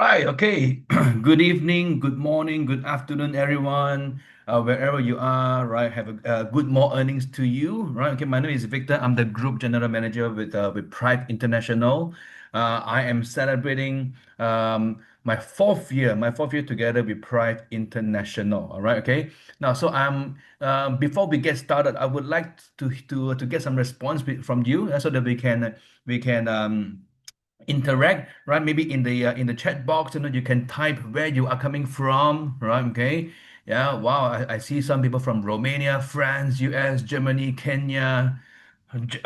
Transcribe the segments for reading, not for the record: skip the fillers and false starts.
right, okay. Good evening, good morning, good afternoon, everyone. Wherever you are, right? Have a good more earnings to you, right? Okay, my name is Victor. I'm the Group General Manager with Pride International. I am celebrating my fourth year together with Pride International. All right, okay. Now, so before we get started, I would like to get some response from you so that we can interact, right? Maybe in the chat box, you can type where you are coming from, right? Okay. Yeah, wow. I see some people from Romania, France, US, Germany, Kenya, J-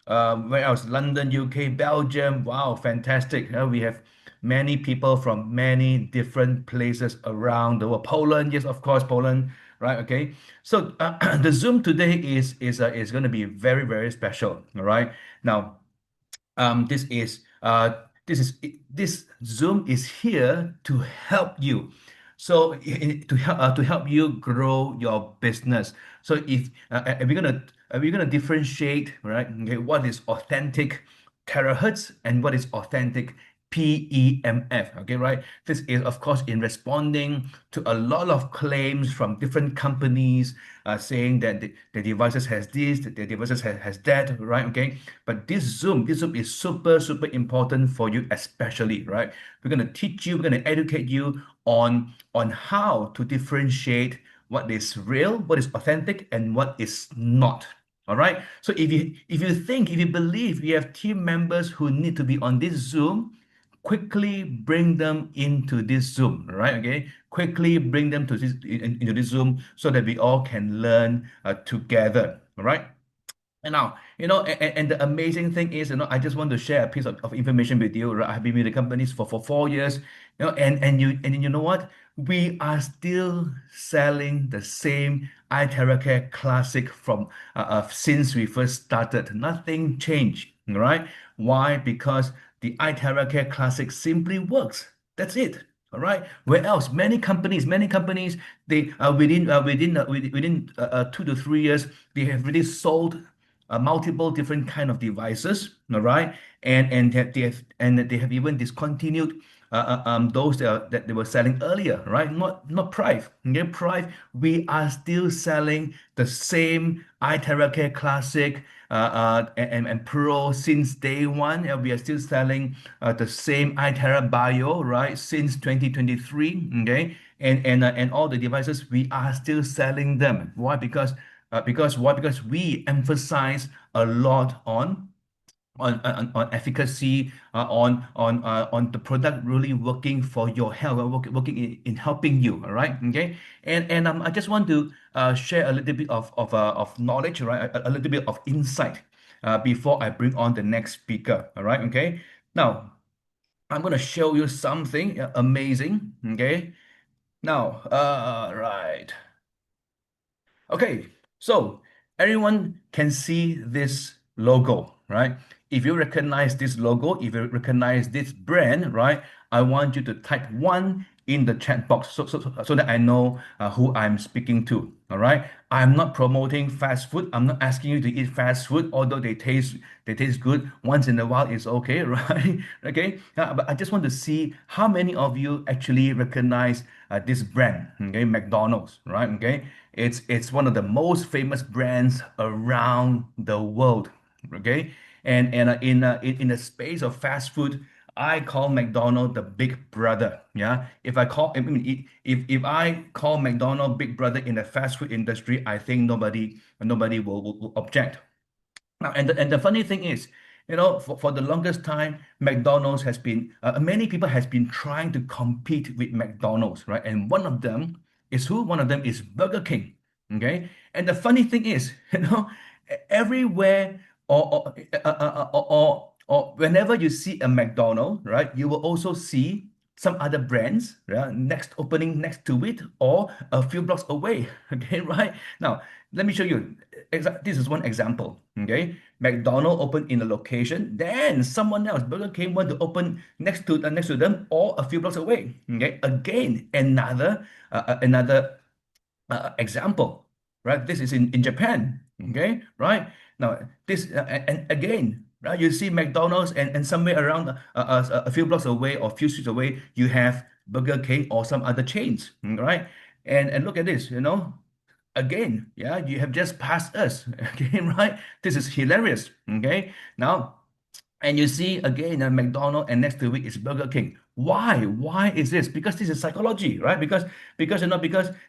where else? London, UK, Belgium. Wow, fantastic. We have many people from many different places around the world. Poland, yes, of course, Poland, right? Okay. So the Zoom today is going to be very, very special. All right. Now, um, this is uh, this Zoom is here to help you. So to help you grow your business. So if are we gonna differentiate, right? Okay, what is authentic terahertz and what is authentic PEMF. Okay, right? This is, of course, in responding to a lot of claims from different companies saying that the devices has this, the devices has that, right? Okay, but this Zoom is super, super important for you, especially, right? We're gonna teach you, we're gonna educate you on how to differentiate what is real, what is authentic, and what is not. All right. So if you believe you have team members who need to be on this Zoom, quickly bring them into this Zoom, right? Okay, quickly bring them to into this Zoom so that we all can learn together, all right? And now, and the amazing thing is, I just want to share a piece of information with you, right? I've been with the companies for 4 years, and you know what? We are still selling the same iTeracare Classic from since we first started. Nothing changed, right? Why? Because the iTeracare Classic simply works. That's it. All right. Where else? Many companies, they within 2 to 3 years, they have really sold multiple different kind of devices, all right, and they have even discontinued those that they were selling earlier, right? Not Prive. Okay, Prive, we are still selling the same iTeracare Classic and Pro since day one. We are still selling the same iTera Bio, right, since 2023. Okay, and all the devices we are still selling them. Why? Because why? Because we emphasize a lot on efficacy, on the product really working for your health, working in helping you. All right, okay. And I just want to share a little bit of knowledge, right? A little bit of insight before I bring on the next speaker. All right, okay. Now I'm gonna show you something amazing. Okay. Now, right. Okay, so everyone can see this logo, right? If you recognize this logo, if you recognize this brand, right, I want you to type one in the chat box so that I know who I'm speaking to. All right. I'm not promoting fast food. I'm not asking you to eat fast food, although they taste good once in a while is okay, right? Okay. But I just want to see how many of you actually recognize this brand, okay, McDonald's, right? Okay, it's one of the most famous brands around the world, okay, and in the space of fast food, I call McDonald the big brother. Yeah, if I call McDonald big brother in the fast food industry, I think nobody will object. Now, and the funny thing is, for the longest time, McDonald's has been many people has been trying to compete with McDonald's, right? And one of them is who? One of them is Burger King. Okay, and the funny thing is, everywhere or whenever you see a McDonald's, right, you will also see some other brands, right, next opening next to it or a few blocks away. Okay, right? Now, let me show you. This is one example. Okay, McDonald opened in a location, then someone else, Burger King, want to open next to them or a few blocks away. Okay, again, another example, right? This is in Japan. Okay, right? Now, this and again, right? You see McDonald's, and somewhere around a few blocks away or a few streets away, you have Burger King or some other chains, right? And look at this, again, yeah, you have just passed us, again, right? This is hilarious, okay? Now, and you see again a McDonald's, and next to it is Burger King. Why? Why is this? Because this is psychology, right? Because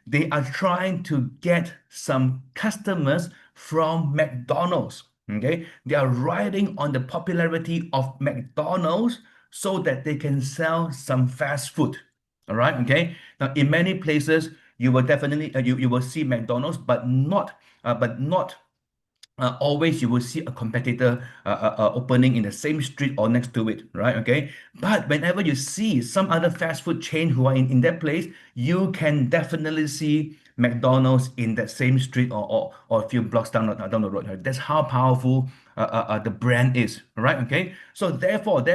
they are trying to get some customers from McDonald's. Okay, they are riding on the popularity of McDonald's so that they can sell some fast food. All right. Okay. Now, in many places, you will definitely you will see McDonald's, but not always you will see a competitor opening in the same street or next to it, right? Okay. But whenever you see some other fast food chain who are in that place, you can definitely see McDonald's in that same street or a few blocks down the road. Right? That's how powerful the brand is, right? Okay. So therefore,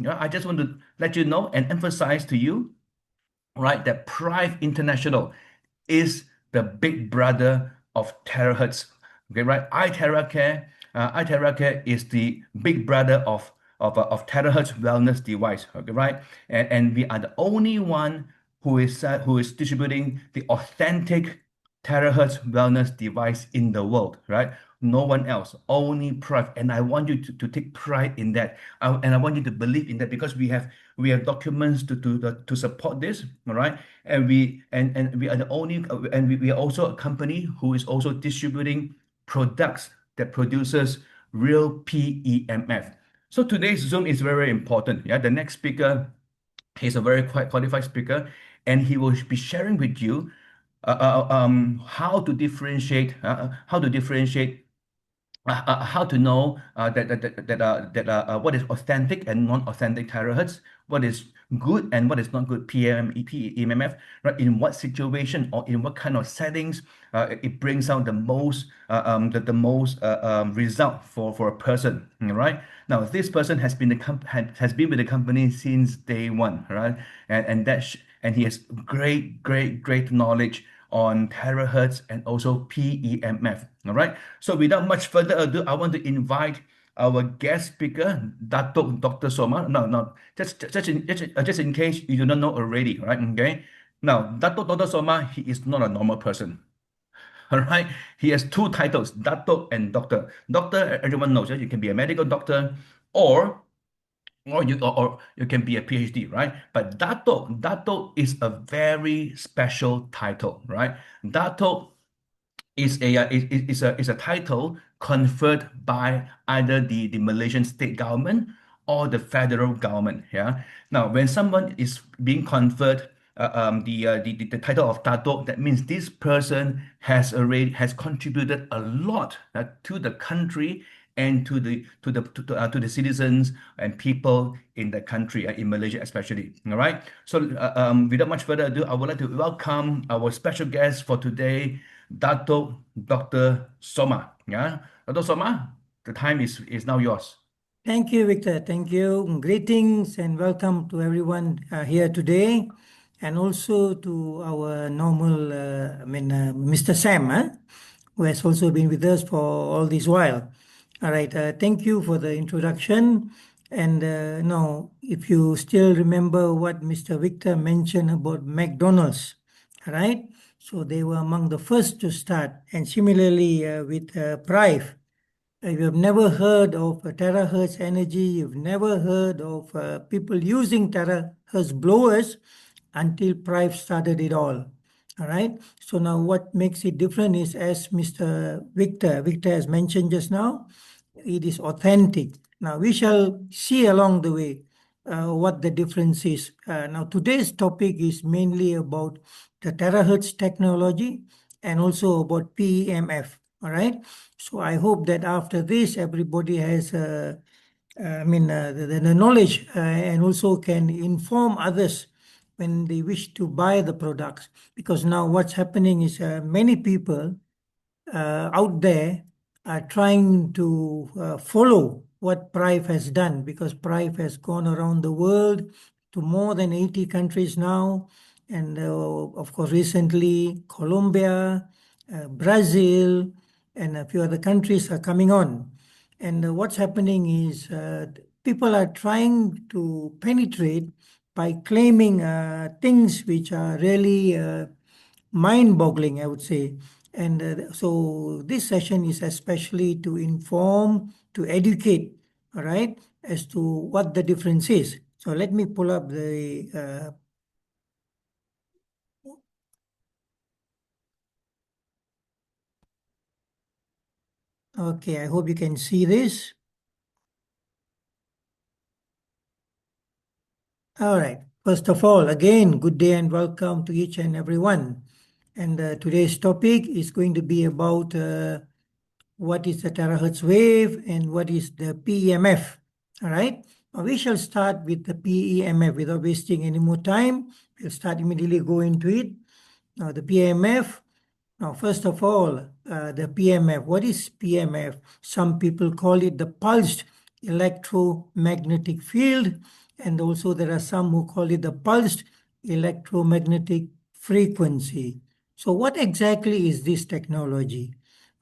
I just want to let you know and emphasize to you, right, that Prive International is the big brother of Terahertz. Okay, right? iTeracare is the big brother of Terahertz wellness device. Okay, right? And we are the only one who is distributing the authentic terahertz wellness device in the world, right? No one else, only Prive. And I want you to take pride in that. And I want you to believe in that because we have documents to support this, all right? And we are the only and we are also a company who is also distributing products that produces real PEMF. So today's Zoom is very important. Yeah, the next speaker, he's a very quite qualified speaker, and he will be sharing with you how to differentiate how to know that what is authentic and non-authentic terahertz, what is good and what is not good PEMF, right? In what situation or in what kind of settings it brings out the most result for a person, right? Now this person has been with the company since day one, right? And he has great knowledge on terahertz and also PEMF. All right. So without much further ado, I want to invite our guest speaker, Dato Dr. Soma. No, no, just in case you do not know already, right? Okay. Now, Dato Dr. Soma, he is not a normal person. All right. He has two titles, Dato and Doctor. Doctor, everyone knows, you can be a medical doctor, or or you can be a PhD, right? But Dato is a very special title, right? Dato is a title conferred by either the Malaysian state government or the federal government. Yeah. Now, when someone is being conferred the title of Dato, that means this person has contributed a lot to the country and to the citizens and people in the country, in Malaysia especially. All right. So without much further ado, I would like to welcome our special guest for today, Dato Dr. Soma. Yeah, Dr. Soma, the time is now yours. Thank you, Victor. Thank you. Greetings and welcome to everyone here today, and also to our normal, Mr. Sam, who has also been with us for all this while. All right. Thank you for the introduction. And now, if you still remember what Mr. Victor mentioned about McDonald's, all right? So they were among the first to start, and similarly with Prive. You have never heard of terahertz energy. You've never heard of people using terahertz blowers until Prive started it all. All right. So now what makes it different is, as Mr. Victor has mentioned just now, it is authentic. Now we shall see along the way what the difference is. Now today's topic is mainly about the terahertz technology and also about PEMF. All right. So I hope that after this, everybody has, the knowledge and also can inform others when they wish to buy the products. Because now what's happening is many people out there are trying to follow what Prive has done, because Prive has gone around the world to more than 80 countries now. And of course, recently, Colombia, Brazil, and a few other countries are coming on. And what's happening is people are trying to penetrate by claiming things which are really mind-boggling, I would say. And so this session is especially to inform, to educate, all right, as to what the difference is. So let me pull up the okay, I hope you can see this. All right. First of all, again, good day and welcome to each and everyone. And today's topic is going to be about what is the terahertz wave and what is the PEMF. All right. Now we shall start with the PEMF without wasting any more time. We'll start immediately go into it. Now the PEMF. Now, first of all, the PMF. What is PMF? Some people call it the pulsed electromagnetic field, and also there are some who call it the pulsed electromagnetic frequency. So, what exactly is this technology?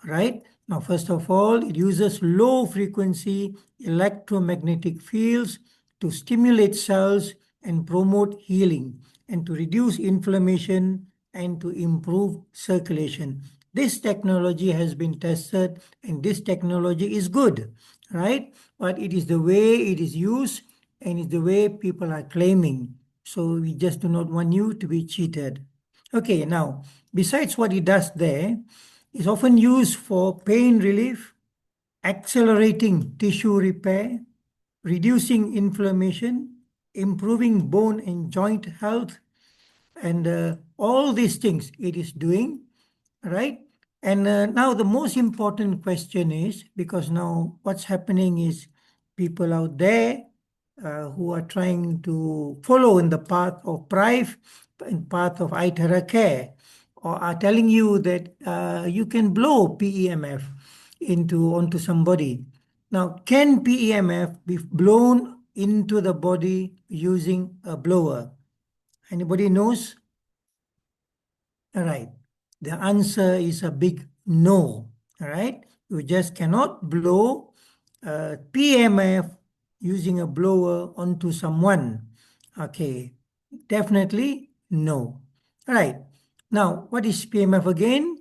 Right? Now, first of all, it uses low frequency electromagnetic fields to stimulate cells and promote healing and to reduce inflammation and to improve circulation. This technology has been tested and this technology is good, right? But it is the way it is used and it's the way people are claiming. So we just do not want you to be cheated. Okay, now, besides what it does there, it's often used for pain relief, accelerating tissue repair, reducing inflammation, improving bone and joint health, and all these things it is doing, right? And now the most important question is, because now what's happening is people out there who are trying to follow in the path of PRIVE, in path of ITERA care, or are telling you that you can blow PEMF onto somebody. Now, can PEMF be blown into the body using a blower? Anybody knows? All right. The answer is a big no. All right. You just cannot blow PMF using a blower onto someone. Okay. Definitely no. All right. Now, what is PMF again?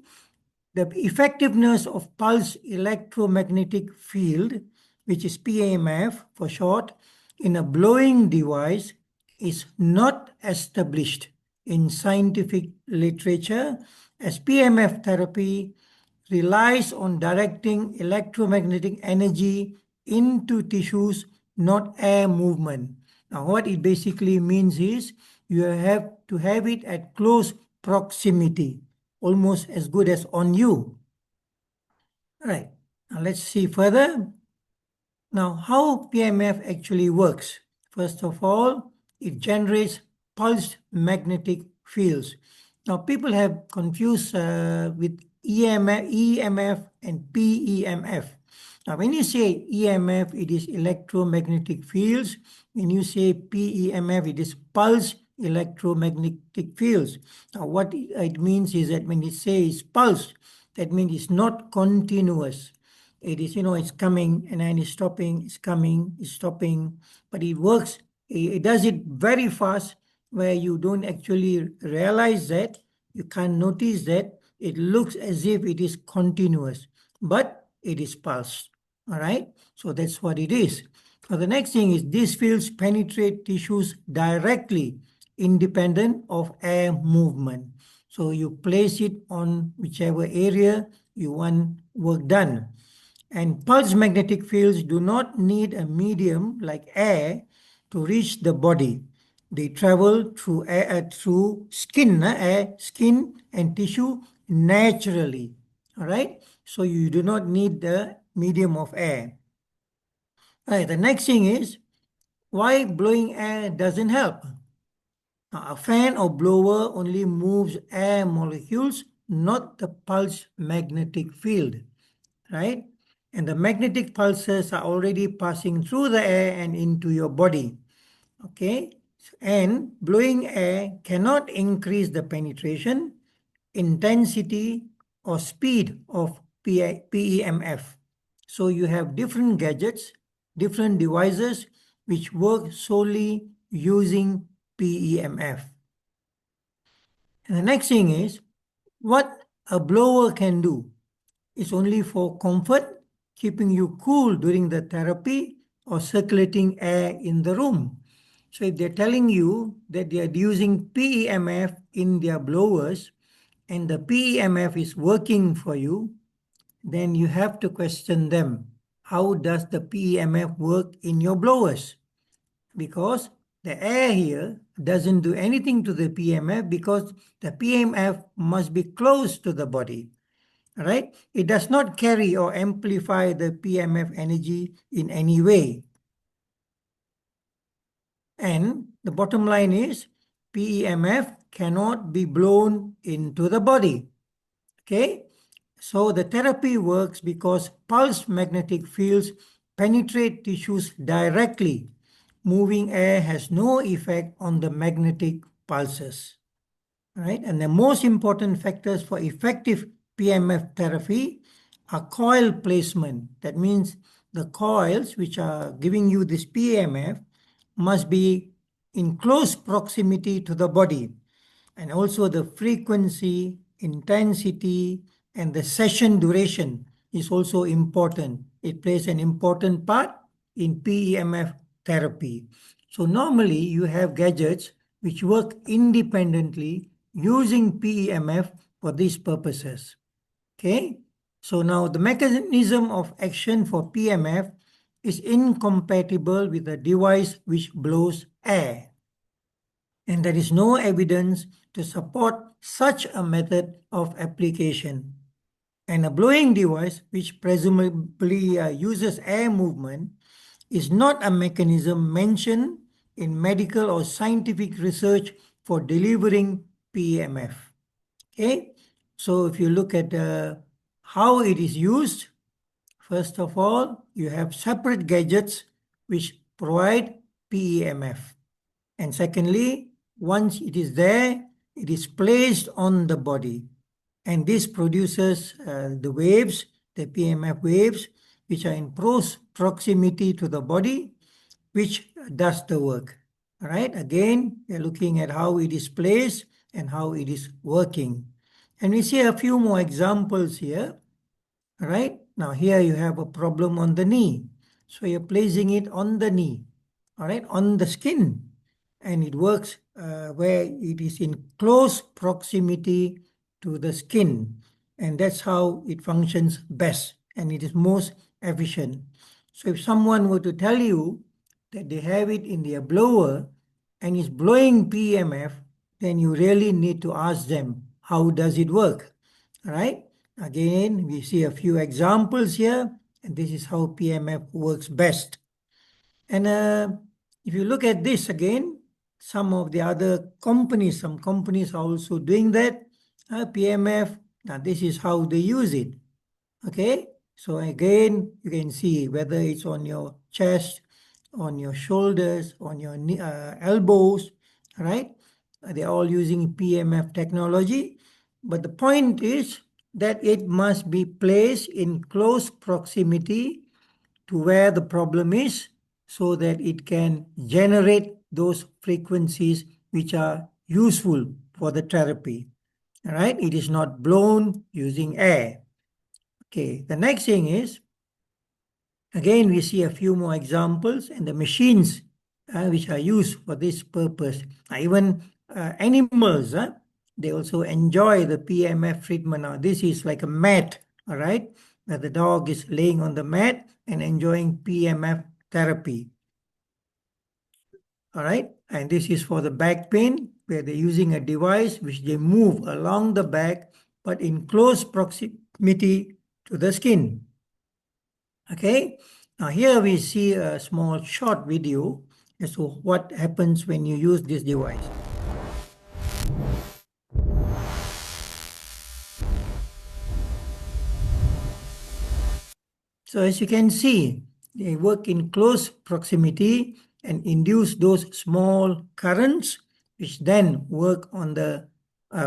The effectiveness of pulse electromagnetic field, which is PEMF for short, in a blowing device is not established in scientific literature, as PMF therapy relies on directing electromagnetic energy into tissues, not air movement. Now, what it basically means is you have to have it at close proximity, almost as good as on you. All right, now let's see further. Now, how PMF actually works? First of all, it generates pulsed magnetic fields. Now, people have confused with EMF and PEMF. Now, when you say EMF, it is electromagnetic fields. When you say PEMF, it is pulse electromagnetic fields. Now, what it means is that when it says pulse, that means it's not continuous. It is, it's coming and then it's stopping, it's coming, it's stopping, but it works. It does it very fast where you don't actually realize that, you can't notice that. It looks as if it is continuous, but it is pulsed. All right, so that's what it is. Now, the next thing is these fields penetrate tissues directly, independent of air movement. So you place it on whichever area you want work done. And pulse magnetic fields do not need a medium like air to reach the body. They travel through air, through skin, air, skin and tissue naturally. All right. So you do not need the medium of air. All right. The next thing is why blowing air doesn't help. Now, a fan or blower only moves air molecules, not the pulse magnetic field, right? And the magnetic pulses are already passing through the air and into your body. Okay? And blowing air cannot increase the penetration, intensity, or speed of PEMF. So you have different gadgets, different devices which work solely using PEMF. And the next thing is what a blower can do is only for comfort, keeping you cool during the therapy or circulating air in the room. So if they're telling you that they are using PEMF in their blowers and the PEMF is working for you, then you have to question them. How does the PEMF work in your blowers? Because the air here doesn't do anything to the PMF because the PMF must be close to the body, right? It does not carry or amplify the PMF energy in any way. And the bottom line is PEMF cannot be blown into the body. Okay? So the therapy works because pulse magnetic fields penetrate tissues directly. Moving air has no effect on the magnetic pulses. Right? And the most important factors for effective PMF therapy are coil placement. That means the coils which are giving you this PMF must be in close proximity to the body, and also the frequency, intensity, and the session duration is also important. It plays an important part in PEMF therapy. So normally you have gadgets which work independently using PEMF for these purposes. Okay, so now the mechanism of action for PMF is incompatible with a device which blows air. And there is no evidence to support such a method of application. And a blowing device, which presumably uses air movement, is not a mechanism mentioned in medical or scientific research for delivering PEMF. Okay, so if you look at how it is used, first of all, you have separate gadgets which provide PEMF. And secondly, once it is there, it is placed on the body. And this produces the waves, the PMF waves, which are in close proximity to the body, which does the work. All right, again, we're looking at how it is placed and how it is working. And we see a few more examples here. All right, now here you have a problem on the knee. So you're placing it on the knee, all right, on the skin. And it works where it is in close proximity to the skin. And that's how it functions best and it is most efficient. So if someone were to tell you that they have it in their blower and is blowing PMF, then you really need to ask them, how does it work? All right. Again, we see a few examples here, and this is how PMF works best. And if you look at this again, some of the other companies, some companies are also doing that. PMF, now this is how they use it. Okay, so again, you can see whether it's on your chest, on your shoulders, on your elbows, right? They're all using PMF technology. But the point is that it must be placed in close proximity to where the problem is so that it can generate those frequencies which are useful for the therapy. All right, it is not blown using air. Okay, the next thing is, again, we see a few more examples and the machines which are used for this purpose. Even animals, they also enjoy the PMF treatment. Now, this is like a mat, all right, where the dog is laying on the mat and enjoying PMF therapy. All right, and this is for the back pain, where they're using a device which they move along the back, but in close proximity to the skin. Okay, now here we see a small short video as to what happens when you use this device. So as you can see, they work in close proximity and induce those small currents which then work on the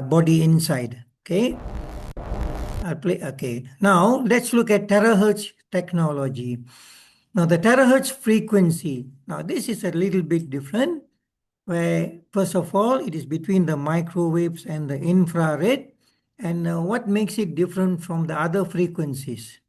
body inside. Okay, I'll play. Okay, now let's look at terahertz technology. Now, the terahertz frequency, now this is a little bit different, where first of all, it is between the microwaves and the infrared. And what makes it different from the other frequencies?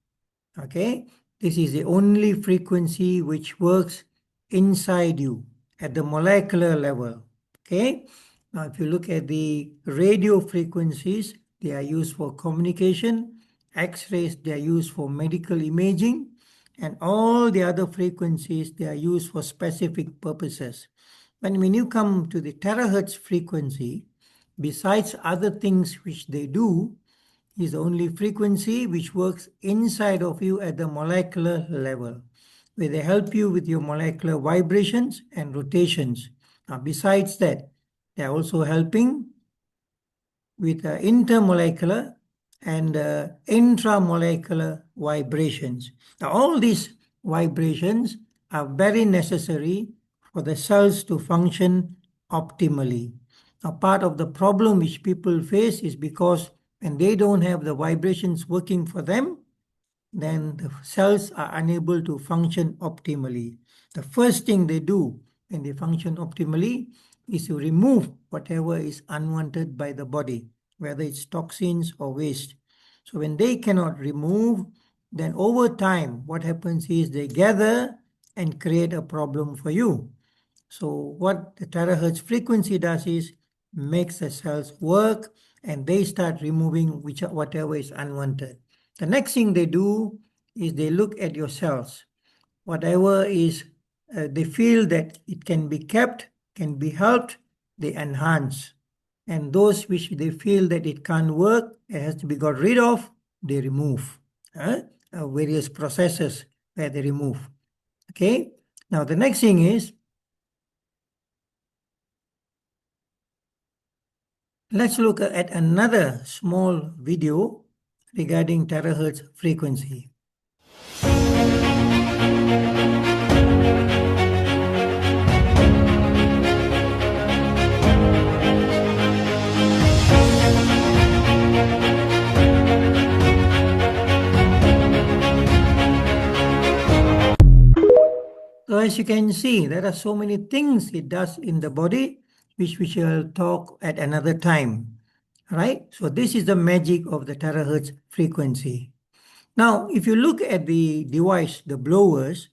Okay, this is the only frequency which works inside you at the molecular level. Okay, now if you look at the radio frequencies, they are used for communication. X-rays, they are used for medical imaging, and all the other frequencies, they are used for specific purposes. But when you come to the terahertz frequency, besides other things which they do, is the only frequency which works inside of you at the molecular level, where they help you with your molecular vibrations and rotations. Now, besides that, they are also helping with intermolecular and intramolecular vibrations. Now, all these vibrations are very necessary for the cells to function optimally. Now, part of the problem which people face is because when they don't have the vibrations working for them, then the cells are unable to function optimally. The first thing they do when they function optimally is to remove whatever is unwanted by the body, whether it's toxins or waste. So when they cannot remove, then over time, what happens is they gather and create a problem for you. So what the terahertz frequency does is makes the cells work and they start removing whatever is unwanted. The next thing they do is they look at your cells. Whatever is, they feel that it can be kept, can be helped, they enhance. And those which they feel that it can't work, it has to be got rid of, they remove. Various processes where they remove. Okay. Now the next thing is, let's look at another small video regarding terahertz frequency. So as you can see, there are so many things it does in the body, which we shall talk at another time, right? So this is the magic of the terahertz frequency. Now, if you look at the device, the blowers,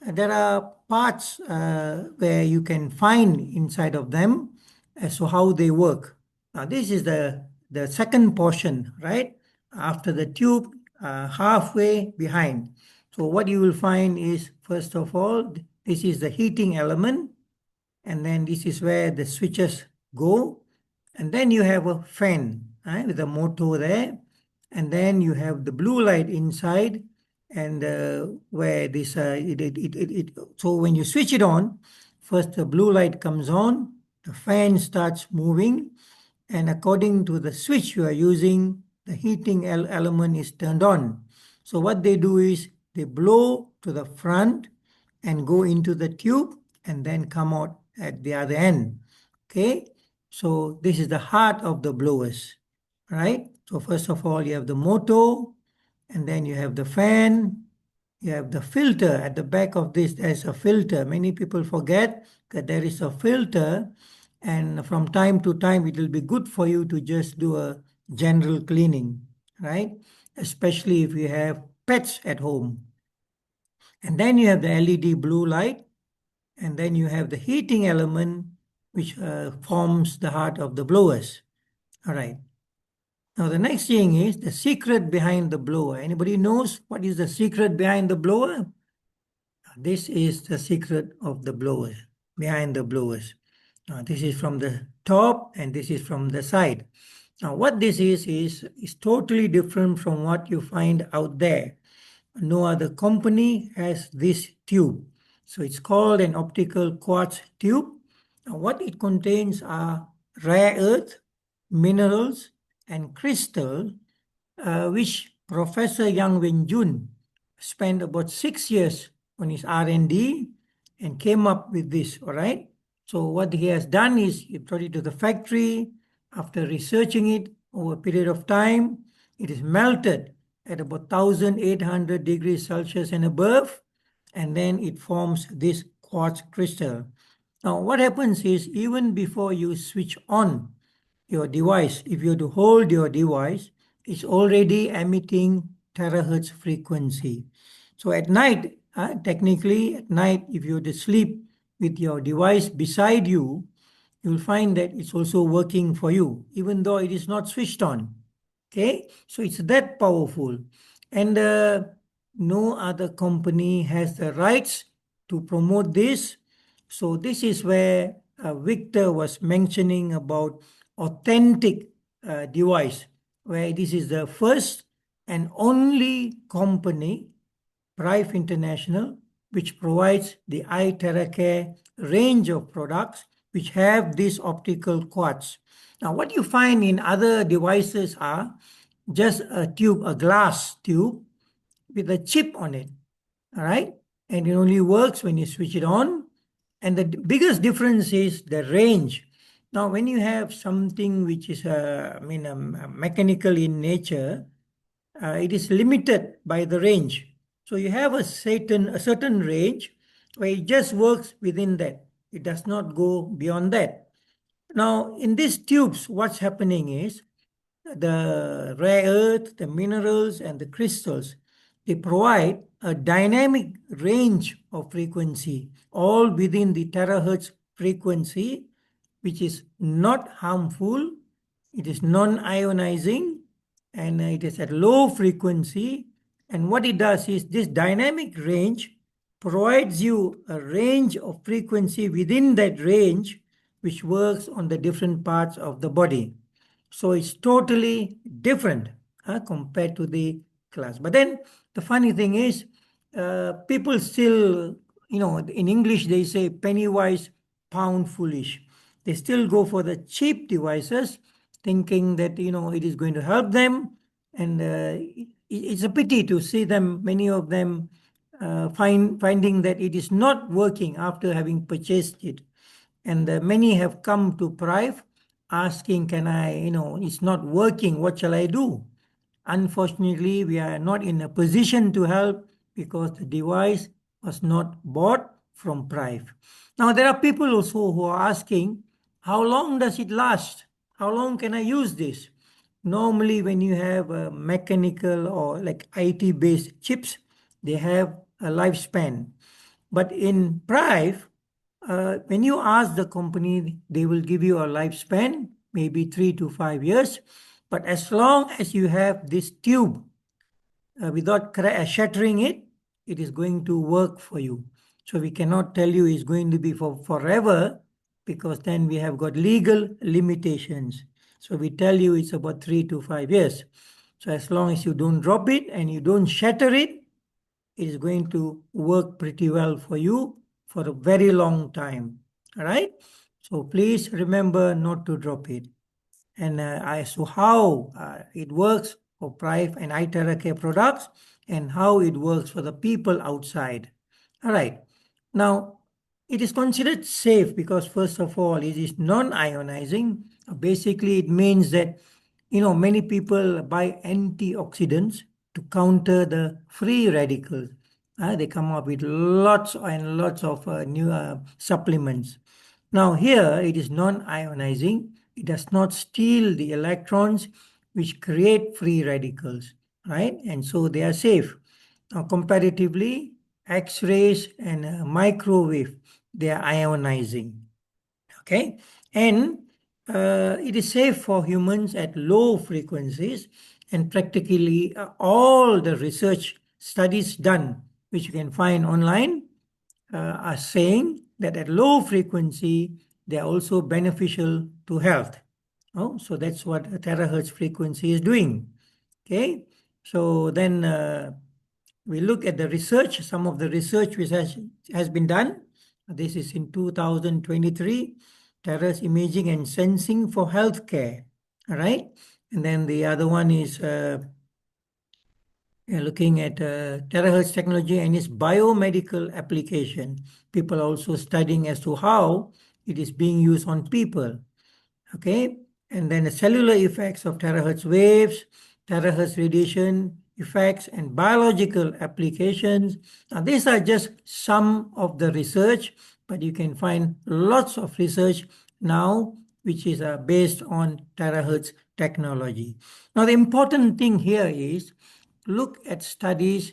there are parts where you can find inside of them as to how they work. Now, this is the second portion, right? After the tube, halfway behind. So what you will find is, first of all, this is the heating element, and then this is where the switches go, and then you have a fan, right, with a motor there, and then you have the blue light inside, and where this so when you switch it on, first the blue light comes on, the fan starts moving, and according to the switch you are using, the heating element is turned on. So what they do is they blow to the front and go into the tube and then come out at the other end. Okay, so this is the heart of the blowers, right? So first of all, you have the motor, and then you have the fan, you have the filter. At the back of this, there's a filter. Many people forget that there is a filter, and from time to time, it will be good for you to just do a general cleaning, right? Especially if you have pets at home. And then you have the LED blue light, and then you have the heating element, which forms the heart of the blowers. All right. Now the next thing is the secret behind the blower. Anybody knows what is the secret behind the blower? This is the secret of the blower, behind the blowers. Now this is from the top and this is from the side. Now what this is totally different from what you find out there. No other company has this tube. So it's called an optical quartz tube. Now what it contains are rare earth, minerals, and crystal, which Professor Yang Wen-jun spent about 6 years on his R&D and came up with this, all right? So what he has done is he brought it to the factory. After researching it over a period of time, it is melted at about 1800 degrees Celsius and above, and then it forms this quartz crystal. Now, what happens is even before you switch on your device, if you to hold your device, it's already emitting terahertz frequency. So at night, technically at night, if you were to sleep with your device beside you, you'll find that it's also working for you, even though it is not switched on. Okay, so it's that powerful. And no other company has the rights to promote this. So this is where Victor was mentioning about authentic device, where this is the first and only company, Prive International, which provides the iTeracare range of products which have this optical quartz. Now, what you find in other devices are just a tube, a glass tube with a chip on it, all right? And it only works when you switch it on. And the biggest difference is the range. Now, when you have something which is, mechanical in nature, it is limited by the range. So you have a certain range where it just works within that. It does not go beyond that. Now, in these tubes, what's happening is the rare earth, the minerals, and the crystals, they provide a dynamic range of frequency, all within the terahertz frequency, which is not harmful, it is non-ionizing, and it is at low frequency. And what it does is this dynamic range provides you a range of frequency within that range, which works on the different parts of the body. So it's totally different compared to the class. But then the funny thing is, people still, in English they say penny wise, pound foolish. They still go for the cheap devices, thinking that, it is going to help them. And it's a pity to see them, many of them, finding that it is not working after having purchased it. And many have come to Prive asking, it's not working, what shall I do? Unfortunately, we are not in a position to help because the device was not bought from Prive. Now, there are people also who are asking, how long does it last? How long can I use this? Normally, when you have a mechanical or like IT-based chips, they have a lifespan. But in Prive, when you ask the company, they will give you a lifespan, maybe 3 to 5 years. But as long as you have this tube without shattering it, it is going to work for you. So we cannot tell you it's going to be for forever because then we have got legal limitations. So we tell you it's about 3 to 5 years. So as long as you don't drop it and you don't shatter it, it is going to work pretty well for you for a very long time. All right. So please remember not to drop it. And as to how it works for Prive and iTeracare products and how it works for the people outside. All right. Now, it is considered safe because, first of all, it is non-ionizing. Basically, it means that, many people buy antioxidants to counter the free radicals. They come up with lots and lots of new supplements. Now, here it is non-ionizing. It does not steal the electrons which create free radicals, right? And so they are safe. Now, comparatively, X-rays and microwave, they are ionizing. Okay, and it is safe for humans at low frequencies, and practically all the research studies done, which you can find online, are saying that at low frequency, they are also beneficial to health. Oh, so that's what a terahertz frequency is doing. Okay, so then we look at the research, some of the research which has been done. This is in 2023, terahertz imaging and sensing for healthcare. All right, and then the other one is looking at terahertz technology and its biomedical application. People are also studying as to how it is being used on people. Okay, and then the cellular effects of terahertz waves, terahertz radiation effects, and biological applications. Now, these are just some of the research, but you can find lots of research now which is based on terahertz technology. Now, the important thing here is look at studies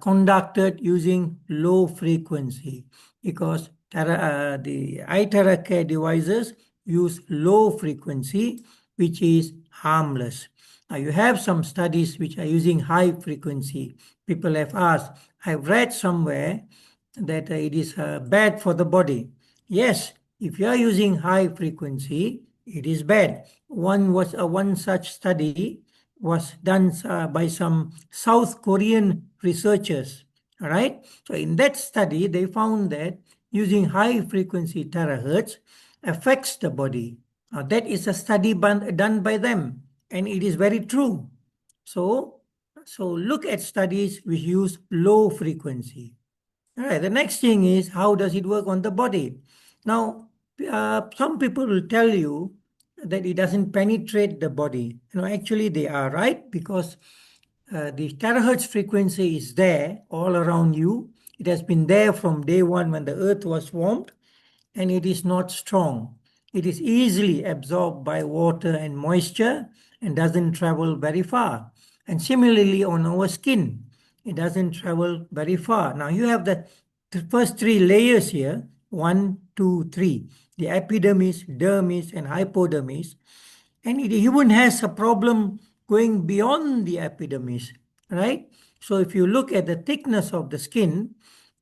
conducted using low frequency because the iTera care devices use low frequency, which is harmless. Now, you have some studies which are using high frequency. People have asked, I've read somewhere that it is bad for the body. Yes, if you are using high frequency, it is bad. One such study was done by some South Korean researchers. All right. So in that study, they found that using high frequency terahertz affects the body. That is a study done by them, and it is very true. So, so look at studies which use low frequency. All right, the next thing is how does it work on the body? Now, some people will tell you that it doesn't penetrate the body. Actually, they are right because the terahertz frequency is there all around you. It has been there from day one when the earth was formed, and it is not strong. It is easily absorbed by water and moisture and doesn't travel very far. And similarly on our skin, it doesn't travel very far. Now you have the first three layers here, one, two, three, the epidermis, dermis, and hypodermis. And it even has a problem going beyond the epidermis, right? So if you look at the thickness of the skin,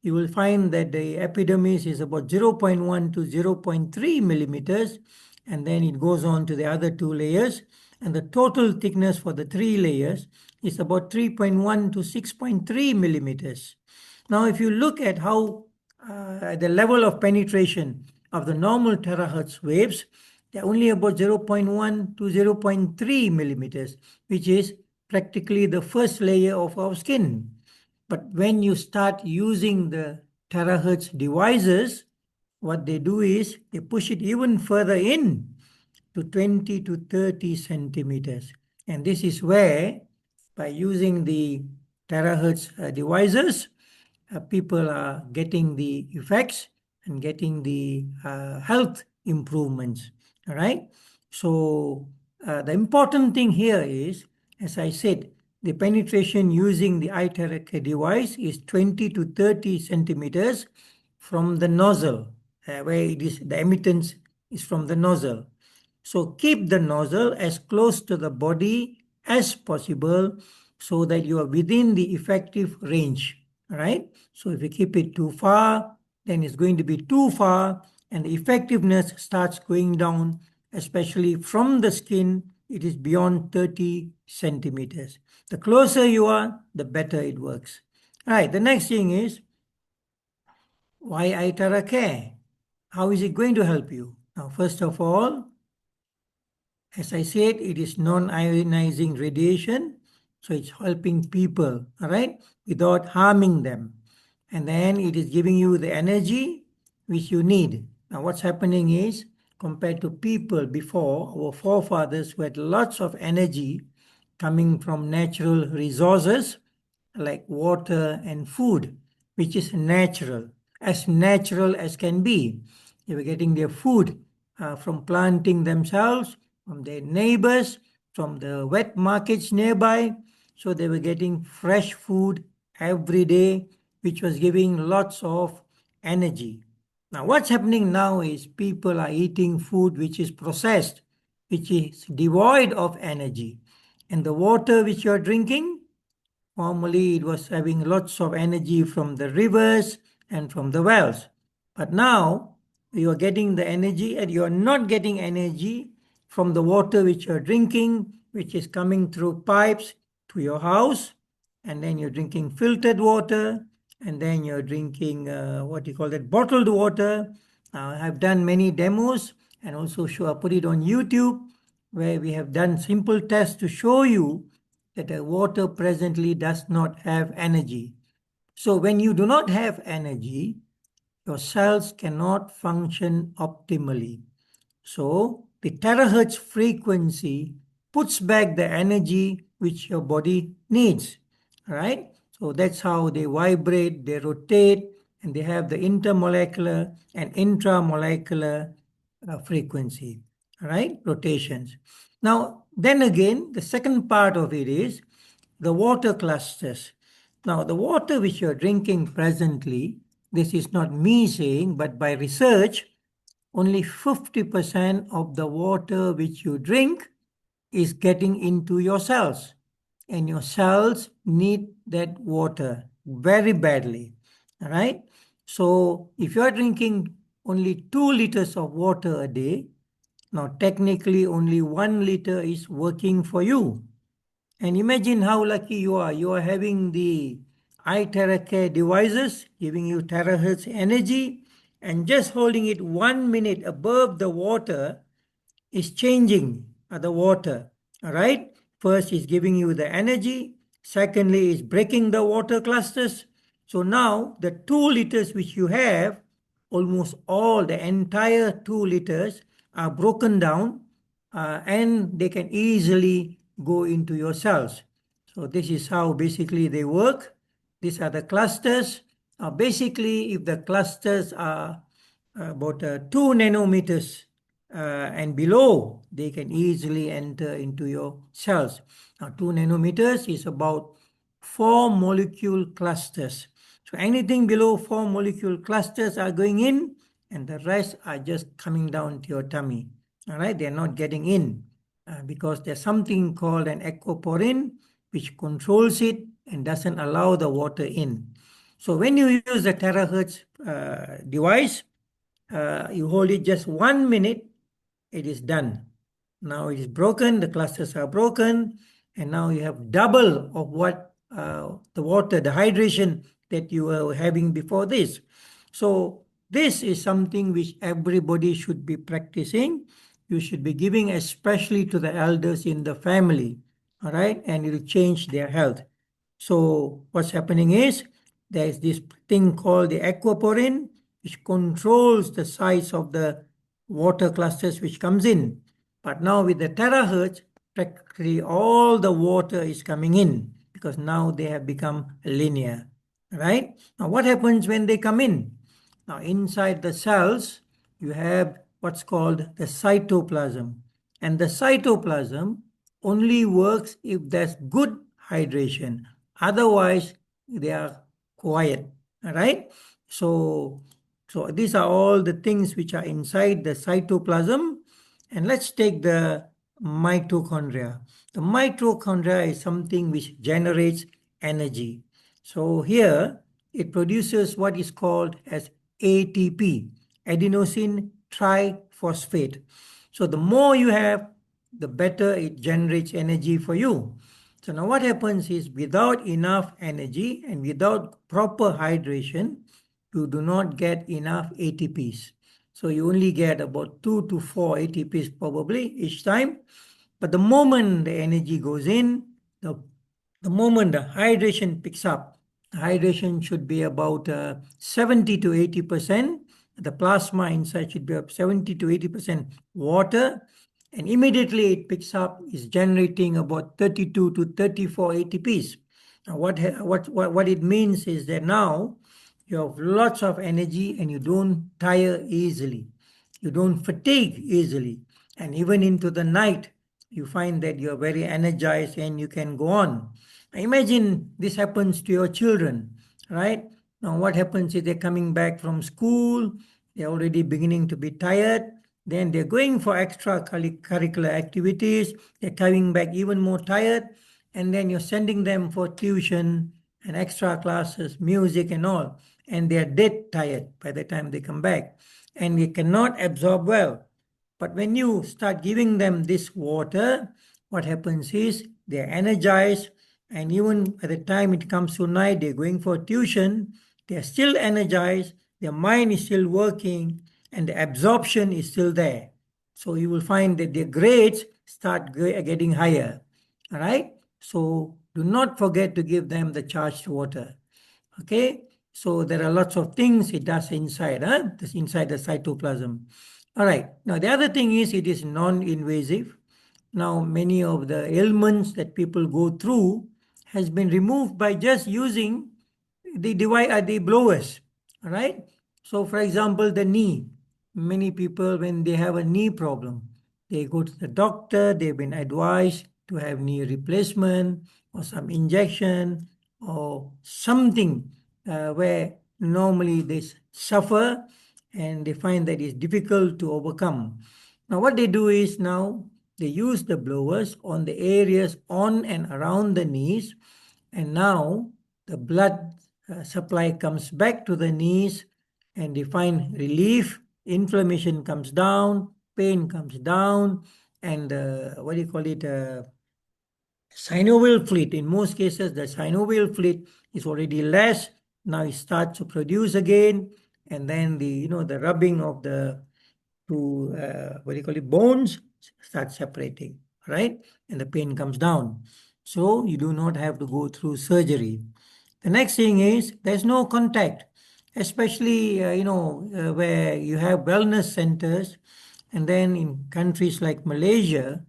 you will find that the epidermis is about 0.1 to 0.3 millimeters, and then it goes on to the other two layers, and the total thickness for the three layers is about 3.1 to 6.3 millimeters. Now, if you look at how the level of penetration of the normal terahertz waves, they're only about 0.1 to 0.3 millimeters, which is practically the first layer of our skin. But when you start using the terahertz devices, what they do is they push it even further in to 20 to 30 centimeters. And this is where, by using the terahertz devices, people are getting the effects and getting the health improvements. All right. So the important thing here is, as I said, the penetration using the iTerahertz device is 20 to 30 centimeters from the nozzle, where it is the emittance is from the nozzle. So keep the nozzle as close to the body as possible so that you are within the effective range. All right. So if you keep it too far, then it's going to be too far and the effectiveness starts going down, especially from the skin. It is beyond 30 centimeters. The closer you are, the better it works. All right. The next thing is, why iTera Care? How is it going to help you? Now, first of all, as I said, it is non-ionizing radiation, so it's helping people, all right, without harming them. And then it is giving you the energy which you need. Now, what's happening is, compared to people before, our forefathers who had lots of energy coming from natural resources like water and food, which is natural as can be. They were getting their food from planting themselves, from their neighbors, from the wet markets nearby. So they were getting fresh food every day, which was giving lots of energy. Now, what's happening now is people are eating food which is processed, which is devoid of energy. And the water which you're drinking, formerly it was having lots of energy from the rivers and from the wells. But now you are getting the energy and you are not getting energy from the water which you're drinking, which is coming through pipes to your house. And then you're drinking filtered water. And then you're drinking what you call that bottled water. I've done many demos and also put it on YouTube where we have done simple tests to show you that the water presently does not have energy. So when you do not have energy, your cells cannot function optimally. So the terahertz frequency puts back the energy which your body needs. right? So that's how they vibrate, they rotate, and they have the intermolecular and intramolecular frequency, right? Rotations. Now, then again, the second part of it is the water clusters. Now, the water which you're drinking presently, this is not me saying, but by research, only 50% of the water which you drink is getting into your cells. And your cells need that water very badly. All right. So if you are drinking only 2 liters of water a day, now technically only 1 liter is working for you. And imagine how lucky you are. You are having the iTeracare devices giving you terahertz energy, and just holding it 1 minute above the water is changing the water. All right. First is giving you the energy. Secondly is breaking the water clusters. So now the 2 liters which you have, almost all the entire 2 liters are broken down, and they can easily go into your cells. So this is how basically they work. These are the clusters. Basically, if the clusters are about 2 nanometers and below, they can easily enter into your cells. Now, 2 nanometers is about 4 molecule clusters. So anything below 4 molecule clusters are going in, and the rest are just coming down to your tummy. All right, they're not getting in because there's something called an aquaporin which controls it and doesn't allow the water in. So when you use the terahertz device, you hold it just 1 minute, it is done. Now it is broken, the clusters are broken, and now you have double of what the water, the hydration that you were having before this. So this is something which everybody should be practicing. You should be giving, especially to the elders in the family, all right, and it will change their health. So what's happening is there is this thing called the aquaporin, which controls the size of the water clusters which comes in. But now with the terahertz, practically all the water is coming in because now they have become linear, right? Now what happens when they come in? Now inside the cells, you have what's called the cytoplasm. And the cytoplasm only works if there's good hydration. Otherwise, they are quiet. All right. So these are all the things which are inside the cytoplasm. And let's take the mitochondria. The mitochondria is something which generates energy. So here it produces what is called as ATP, adenosine triphosphate. So the more you have, the better it generates energy for you. So now what happens is without enough energy and without proper hydration, you do not get enough ATPs. So you only get about 2 to 4 ATPs probably each time. But the moment the energy goes in, the moment the hydration picks up, the hydration should be about 70 to 80%. The plasma inside should be up 70 to 80% water, and immediately it picks up, is generating about 32 to 34 ATPs. Now what it means is that now you have lots of energy and you don't tire easily. You don't fatigue easily. And even into the night, you find that you're very energized and you can go on. Imagine this happens to your children, right? Now, what happens is they're coming back from school, they're already beginning to be tired, then they're going for extracurricular activities, they're coming back even more tired, and then you're sending them for tuition and extra classes, music, and all, and they're dead tired by the time they come back, and they cannot absorb well. But when you start giving them this water, what happens is they're energized, and even by the time it comes to night, they're going for tuition, they're still energized, their mind is still working, and the absorption is still there. So you will find that their grades start getting higher. All right. So do not forget to give them the charged water. Okay. So there are lots of things it does inside, this inside the cytoplasm. All right. Now the other thing is it is non-invasive. Now many of the ailments that people go through has been removed by just using the blowers. All right. So, for example, the knee. Many people, when they have a knee problem, they go to the doctor. They've been advised to have knee replacement or some injection or something where normally they suffer and they find that it's difficult to overcome. Now, what they do is now they use the blowers on the areas on and around the knees, and now the blood supply comes back to the knees, and they find relief. Inflammation comes down, pain comes down, and what do you call it? Synovial fluid. In most cases, the synovial fluid is already less. Now it starts to produce again, and then the rubbing of the two what do you call it, bones start separating, right? And the pain comes down. So you do not have to go through surgery. The next thing is there's no contact, especially where you have wellness centers, and then in countries like Malaysia,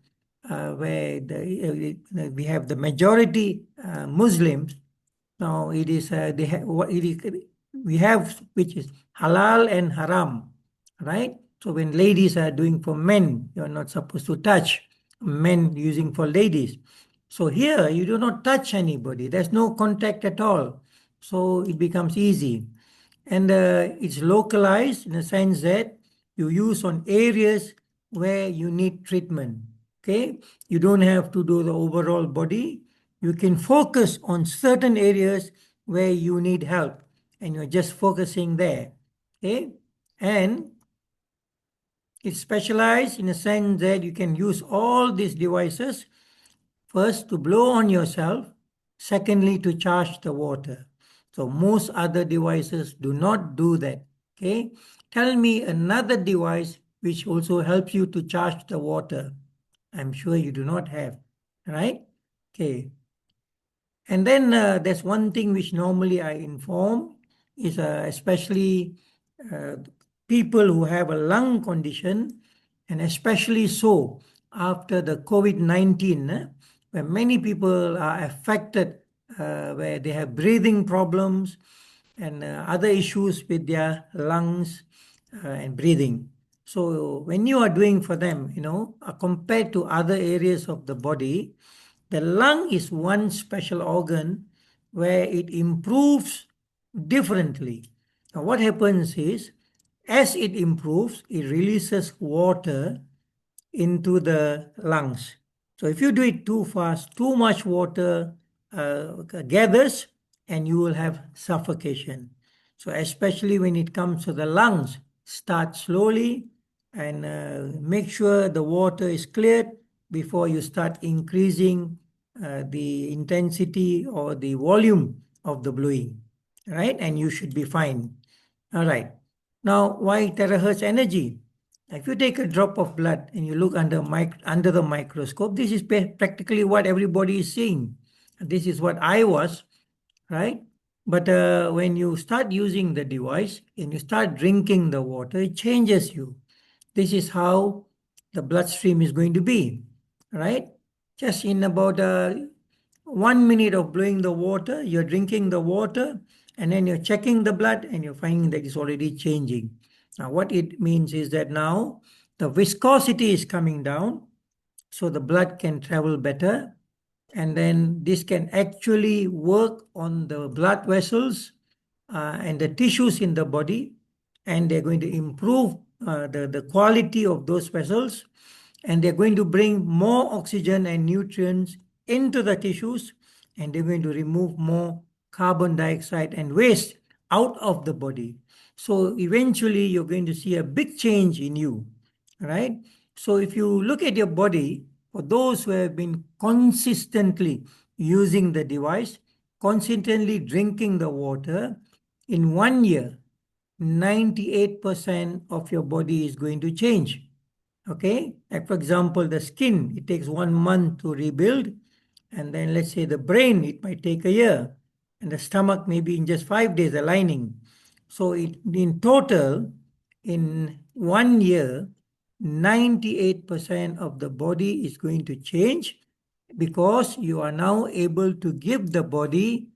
where we have the majority Muslims. Now it is they have what it is, we have, which is halal and haram, right? So when ladies are doing for men, you're not supposed to touch. Men using for ladies. So here you do not touch anybody. There's no contact at all. So it becomes easy. And it's localized in the sense that you use on areas where you need treatment. Okay, you don't have to do the overall body. You can focus on certain areas where you need help, and you're just focusing there. Okay, and it's specialized in a sense that you can use all these devices, first to blow on yourself, secondly to charge the water. So most other devices do not do that. Okay, tell me another device which also helps you to charge the water. I'm sure you do not have, right? Okay. And then there's one thing which normally I inform is especially uh, people who have a lung condition, and especially so after the COVID-19, where many people are affected, where they have breathing problems and other issues with their lungs and breathing. So when you are doing for them, compared to other areas of the body, the lung is one special organ where it improves differently. Now, what happens is, as it improves, it releases water into the lungs. So if you do it too fast, too much water gathers and you will have suffocation. So especially when it comes to the lungs, start slowly and make sure the water is cleared before you start increasing the intensity or the volume of the blowing, right? And you should be fine. All right. Now, why terahertz energy? If you take a drop of blood and you look under the microscope, this is practically what everybody is seeing. This is what I was, right? But when you start using the device and you start drinking the water, it changes you. This is how the bloodstream is going to be, right? Just in about 1 minute of blowing the water, you're drinking the water, and then you're checking the blood and you're finding that it's already changing. Now, what it means is that now the viscosity is coming down, so the blood can travel better, and then this can actually work on the blood vessels and the tissues in the body, and they're going to improve the quality of those vessels, and they're going to bring more oxygen and nutrients into the tissues, and they're going to remove more carbon dioxide and waste out of the body. So eventually you're going to see a big change in you, right? So if you look at your body, for those who have been consistently using the device, consistently drinking the water, in 1 year, 98% of your body is going to change. Okay, like for example, the skin, it takes 1 month to rebuild, and then let's say the brain, it might take a year, and the stomach maybe in just 5 days, the lining. So in total, in 1 year, 98% of the body is going to change. because you are now able to give the body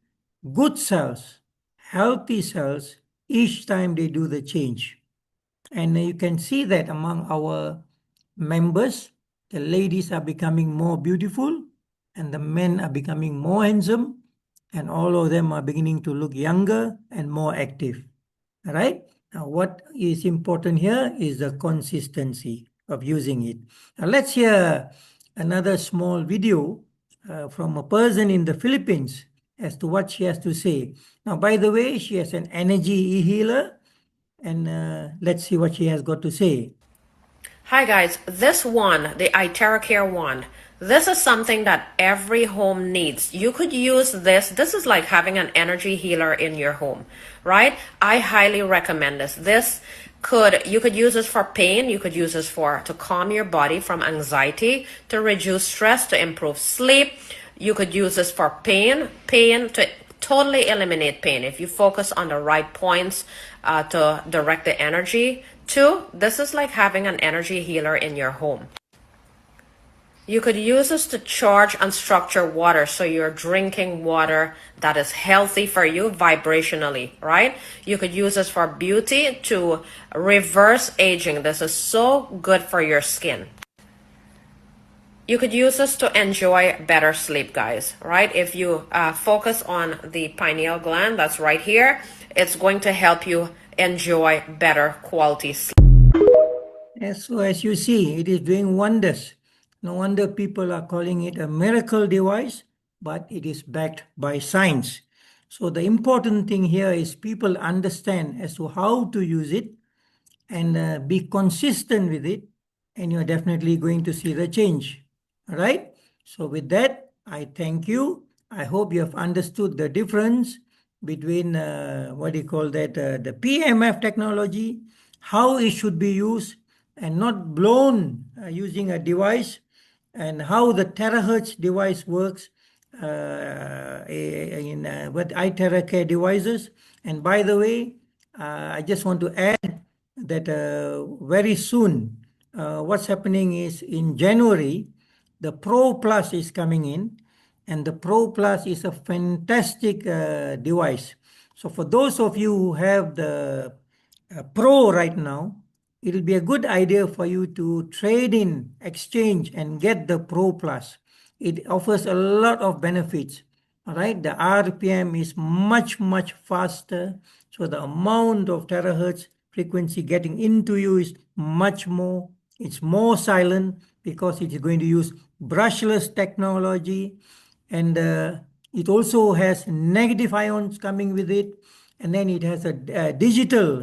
good cells, healthy cells each time they do the change. And you can see that among our members, the ladies are becoming more beautiful and the men are becoming more handsome, and all of them are beginning to look younger and more active. All right. Now, what is important here is the consistency of using it. Now, let's hear another small video from a person in the Philippines as to what she has to say. Now, by the way, she has an energy e-healer, and let's see what she has got to say. Hi guys, this one, the iTerracare one, this is something that every home needs. You could use this. This is like having an energy healer in your home, right? I highly recommend this. You could use this for pain. You could use this to calm your body from anxiety, to reduce stress, to improve sleep. You could use this for pain to totally eliminate pain if you focus on the right points to direct the energy. Two, this is like having an energy healer in your home. You could use this to charge and structure water so you're drinking water that is healthy for you vibrationally, right? You could use this for beauty to reverse aging. This is so good for your skin. You could use this to enjoy better sleep, guys, right? If you focus on the pineal gland that's right here, it's going to help you enjoy better quality sleep. Yes, so as you see, it is doing wonders. No wonder people are calling it a miracle device, but it is backed by science. So the important thing here is people understand as to how to use it and be consistent with it, and you're definitely going to see the change. All right. So with that, I thank you. I hope you have understood the difference between what do you call that, the PMF technology, how it should be used, and not blown using a device, and how the terahertz device works in with iTerracare devices. And by the way, I just want to add that very soon, what's happening is in January, the Pro Plus is coming in, and the Pro Plus is a fantastic device. So for those of you who have the Pro right now, it'll be a good idea for you to trade in, exchange, and get the Pro Plus. It offers a lot of benefits. All right, the RPM is much, much faster. So the amount of terahertz frequency getting into you is much more. It's more silent because it is going to use brushless technology, and it also has negative ions coming with it, and then it has a digital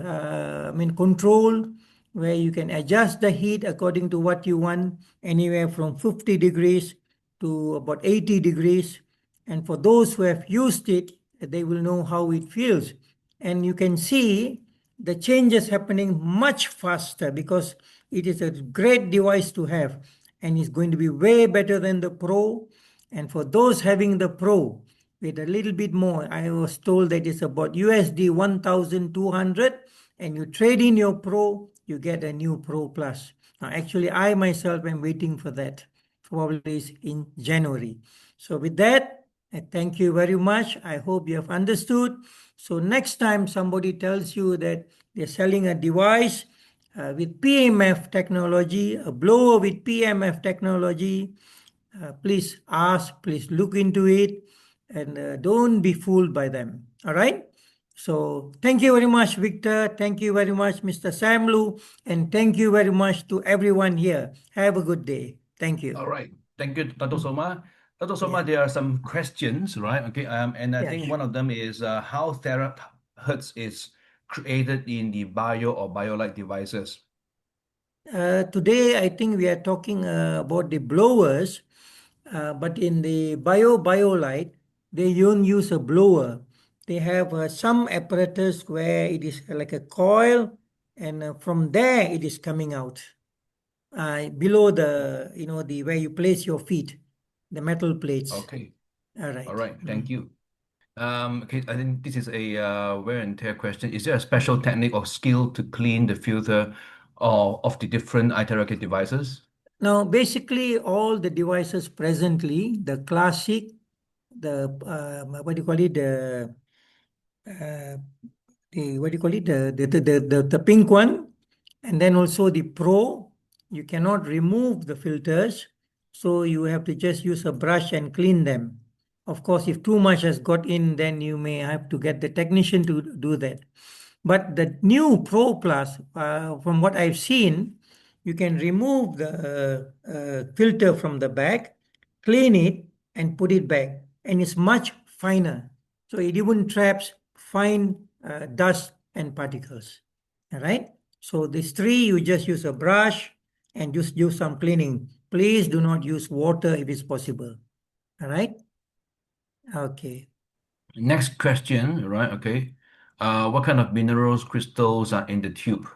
control where you can adjust the heat according to what you want, anywhere from 50 degrees to about 80 degrees. And for those who have used it, they will know how it feels. And you can see the changes happening much faster because it is a great device to have, and it's going to be way better than the Pro. And for those having the Pro with a little bit more, I was told that it's about USD 1,200, and you trade in your Pro, you get a new Pro Plus. Now, actually, I myself am waiting for that. Probably is in January. So with that, I thank you very much. I hope you have understood. So next time somebody tells you that they're selling a device with PMF technology, a blower with PMF technology, please ask, please look into it, and don't be fooled by them. All right? So thank you very much, Victor. Thank you very much, Mr. Samlu. And thank you very much to everyone here. Have a good day. Thank you. All right. Thank you, Dato Soma. Dato Yeah. Soma, there are some questions, right? Okay. And I Yeah, think sure. one of them is how terahertz is created in the bio or bio-like devices. Today, I think we are talking about the blowers, but in the BioLite, they don't use a blower. They have some apparatus where it is like a coil, and from there it is coming out below the the where you place your feet, the metal plates. Okay. All All right. right. Thank you. Okay, I think this is a wear and tear question. Is there a special technique or skill to clean the filter of the different iTeracare devices? Now, basically, all the devices presently, the classic, the what do you call it, uh, the what do you call it, the pink one, and then also the Pro. You cannot remove the filters, so you have to just use a brush and clean them. Of course, if too much has got in, then you may have to get the technician to do that. But the new Pro Plus, from what I've seen, you can remove the filter from the back, clean it, and put it back. And it's much finer. So it even traps fine dust and particles. All right. So these three, you just use a brush and just use some cleaning. Please do not use water if it's possible. All right. Okay. Next question, right? Okay. What kind of minerals crystals are in the tube?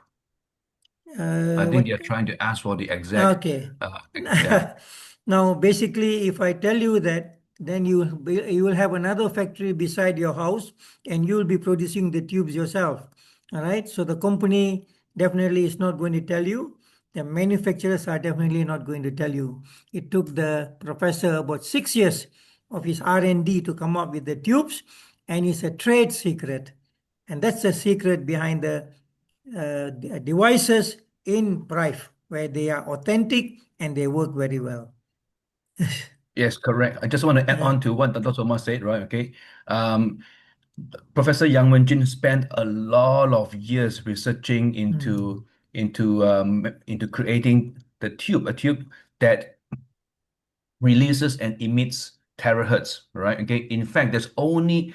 I think What? they're trying to ask for the exact, Okay. yeah. Now, basically, if I tell you that, then you will have another factory beside your house, and you will be producing the tubes yourself. All right. So the company definitely is not going to tell you. The manufacturers are definitely not going to tell you. It took the professor about 6 years of his R&D to come up with the tubes, and it's a trade secret. And that's the secret behind the devices in Brive, where they are authentic and they work very well. Yes, correct. I just want to add Yeah. on to what Dr. Soma said, right? Okay. Um, Professor Yang Wenjin spent a lot of years researching Mm. into creating a tube that releases and emits terahertz, right? Okay. In fact, there's only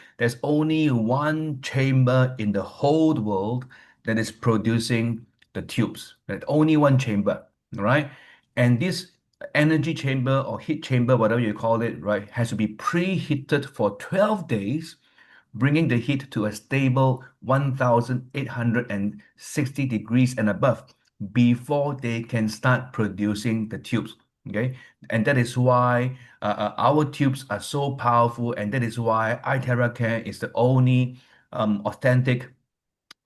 one chamber in the whole world that is producing the tubes. Right? Only one chamber, right? And this energy chamber or heat chamber, whatever you call it, right, has to be preheated for 12 days, bringing the heat to a stable 1860 degrees and above before they can start producing the tubes. Okay, and that is why our tubes are so powerful, and that is why iTerra is the only authentic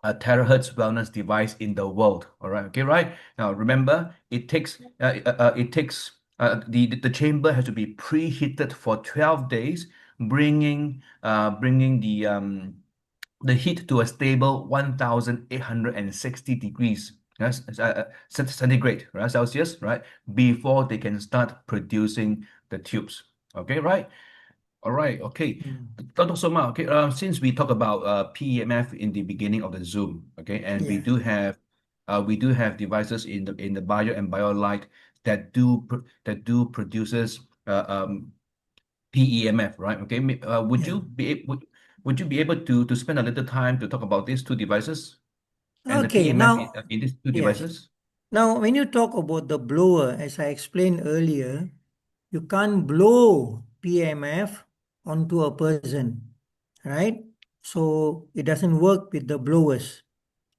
terahertz wellness device in the world. All right. Okay. Right. Now remember, the chamber has to be preheated for 12 days, bringing the heat to a stable 1860 degrees. Yes, centigrade, right? Celsius, right? Before they can start producing the tubes. Okay, right? All right, okay. Mm. Dr. Soma, okay, since we talk about PEMF in the beginning of the Zoom, okay, and we Yeah. do have devices in the bio and BioLite that do produces PEMF, right? Okay, would Yeah. you would you be able to spend a little time to talk about these two devices and the Okay. PEMF Now, in these two yes. devices? Now, when you talk about the blower, as I explained earlier, you can't blow PMF onto a person, right? So it doesn't work with the blowers.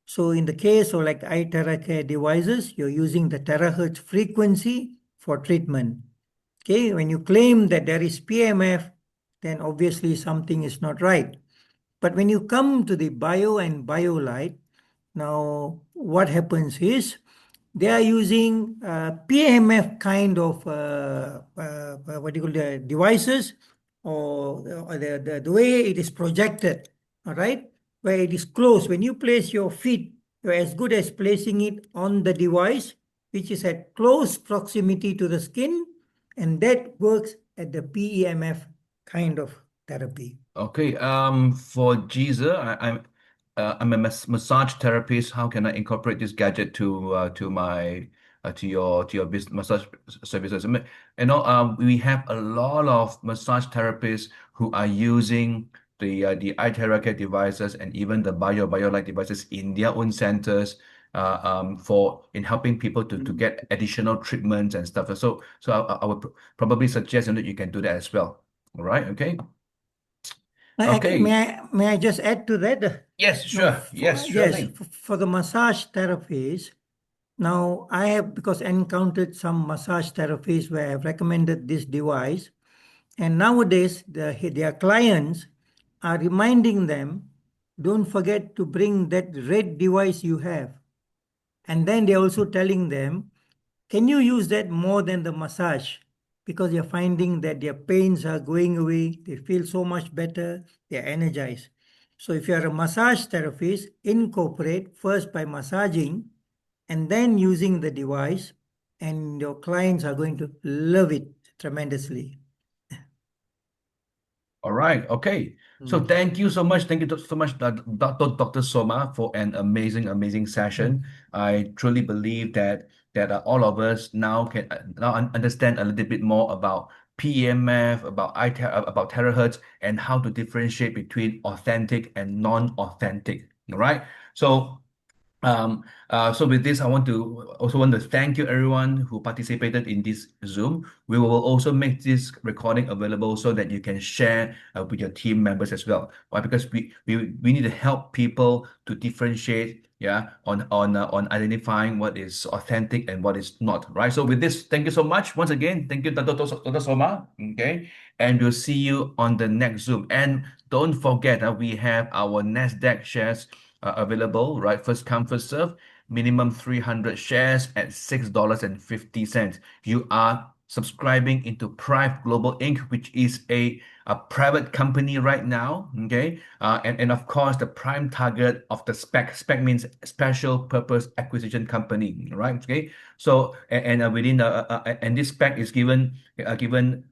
So in the case of like iTeracare devices, you're using the terahertz frequency for treatment. Okay, when you claim that there is PMF, then obviously something is not right. But when you come to the bio and biolite, now what happens is they are using PMF kind of what do you call the devices, or the way it is projected, all right, where it is close. When you place your feet, you're as good as placing it on the device, which is at close proximity to the skin, and that works at the PEMF kind of therapy. Okay, for Giza, I'm a massage therapist. How can I incorporate this gadget to my to your business massage services? We have a lot of massage therapists who are using the iTeracare devices and even the BioLite devices in their own centers for in helping people to get additional treatments and stuff. So I would probably suggest that you can do that as well. All right, okay. May Okay. I just add to that? Yes, No, sure. Yes, sure yes, thing. for the massage therapies. Now I have because encountered some massage therapies where I've recommended this device, and nowadays their clients are reminding them, don't forget to bring that red device you have, and then they're also telling them can you use that more than the massage? Because you're finding that their pains are going away, they feel so much better, they're energized. So if you're a massage therapist, incorporate first by massaging and then using the device, and your clients are going to love it tremendously. All right. Okay. So Mm. thank you so much. Thank you so much, Dr. Soma, for an amazing session. I truly believe that all of us now can now understand a little bit more about PEMF, about terahertz, and how to differentiate between authentic and non-authentic. All right. So with this, I want to thank you everyone who participated in this Zoom. We will also make this recording available so that you can share with your team members as well. Why? Because we need to help people to differentiate, yeah, on identifying what is authentic and what is not, right? So with this, thank you so much once again. Thank you, Dr. Soma. Okay, and we'll see you on the next Zoom. And don't forget, we have our Nasdaq shares available, right? First come, first serve. Minimum 300 shares at $6.50. You are subscribing into Prive Global Inc., which is a private company right now. Okay. And of course, the prime target of the SPAC. SPAC means Special Purpose Acquisition Company, right? Okay. So, within and this SPAC is given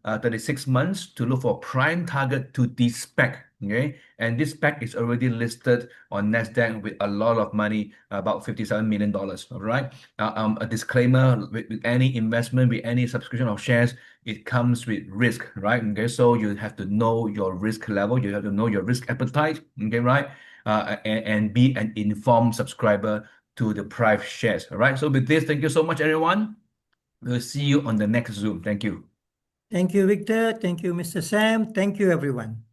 36 months to look for prime target to this SPAC. Okay. And this SPAC is already listed on Nasdaq with a lot of money, about $57 million. All right. A disclaimer: with any investment, with any subscription of shares, it comes with risk, right? Okay, so you have to know your risk level. You have to know your risk appetite. Okay, right? And be an informed subscriber to the Prive shares. All right. So with this, thank you so much, everyone. We'll see you on the next Zoom. Thank you. Thank you, Victor. Thank you, Mr. Sam. Thank you, everyone.